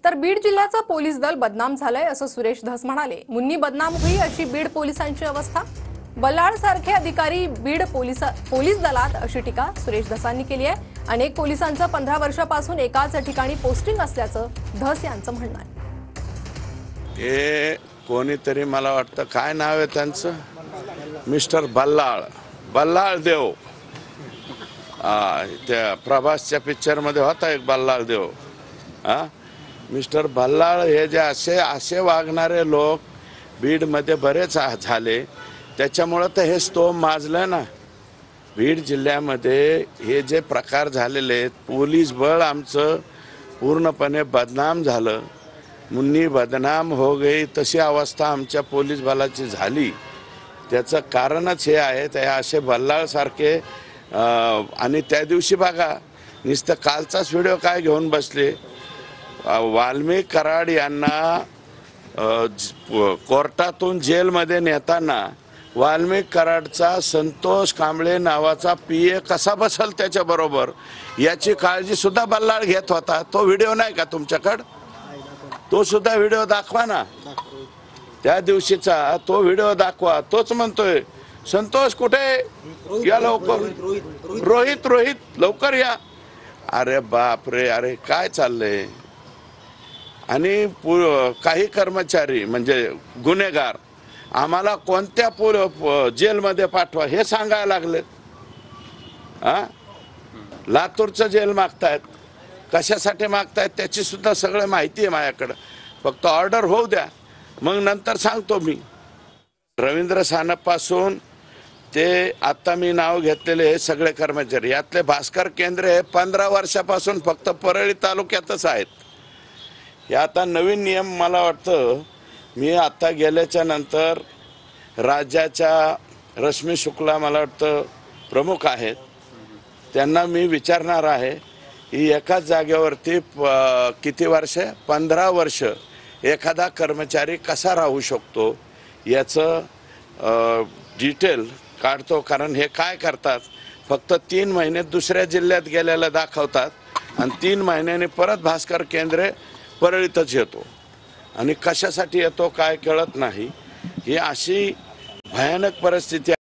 तर बीड जिल्ह्याचं पोलीस दल बदनाम झालंय असं सुरेश धस म्हणाले। मुन्नी बदनाम होई अशी बीड पोलिसांची अवस्था। बल्लाळ सारखे अधिकारी बीड पोलीस दलात अशी टीका सुरेश धसांनी केली आहे। अनेक पोलिसांचं 15 वर्षापासून एकाच ठिकाणी पोस्टिंग असल्याचं धस यांचं म्हणणं आहे। हे कोणीतरी मला वाटतं काय नाव आहे त्यांचं, मिस्टर बल्लाळ देव। त्या प्रभासच्या पिक्चर मध्ये होता एक बल्लाळ देव। मिस्टर बल्लाळ हे जे असे वागणारे लोक बीड मध्ये बरेच झाले, त्याच्यामुळे तर हे स्तोम माजलं ना। बीड जिल्ह्यामध्ये हे जे प्रकार झालेले आहेत, पोलीस बळ आमचं पूर्णपणे बदनाम झालं, मुन्नी बदनाम हो गई, तशी अवस्था आमच्या पोलीस बलाची झाली। त्याचं कारणच हे आहे, ते असे बल्लाळ सारखे। आणि त्या दिवशी बघा, नुसतं कालचाच व्हिडिओ काय घेऊन बसले, वाल्मिक कराड यांना कोर्टातून जेलमध्ये नेताना वाल्मिक कराडचा संतोष कांबळे नावाचा पीए कसा बसल त्याच्याबरोबर याची काळजी सुद्धा बल्लाळ घेत होता। तो व्हिडिओ नाही का तुमच्याकडे? तो सुद्धा व्हिडिओ दाखवा ना, त्या दिवशीचा तो व्हिडिओ दाखवा। तोच म्हणतोय संतोष कुठे या, लवकर रोहित लवकर या। अरे बाप रे, अरे काय चाललंय? आणि काही कर्मचारी म्हणजे गुन्हेगार आम्हाला कोणत्या जेलमध्ये पाठवा हे सांगायला लागलेत। लातूरचं जेल मागतायत, कशासाठी मागतायत त्याची सुद्धा सगळं माहिती आहे माझ्याकडे। फक्त ऑर्डर होऊ द्या, मग नंतर सांगतो मी। रवींद्र सानपासून ते आता मी नाव घेतलेले हे सगळे कर्मचारी, यातले भास्कर केंद्रे हे 15 वर्षापासून फक्त परळी तालुक्यातच आहेत। हे आता नवीन नियम मला वाटतं, मी आता गेल्याच्या नंतर राज्याच्या रश्मी शुक्ला मला वाटतं प्रमुख आहेत, त्यांना मी विचारणार आहे की एकाच जागेवरती किती वर्ष, 15 वर्ष एखादा कर्मचारी कसा राहू शकतो याचं डिटेल काढतो। कारण हे काय करतात, फक्त 3 महिने दुसऱ्या जिल्ह्यात गेलेला दाखवतात आणि 3 महिन्यांनी परत भास्कर केंद्रे परळीतच येतो आणि कशासाठी येतो काय कळत नाही। ही अशी भयानक परिस्थिती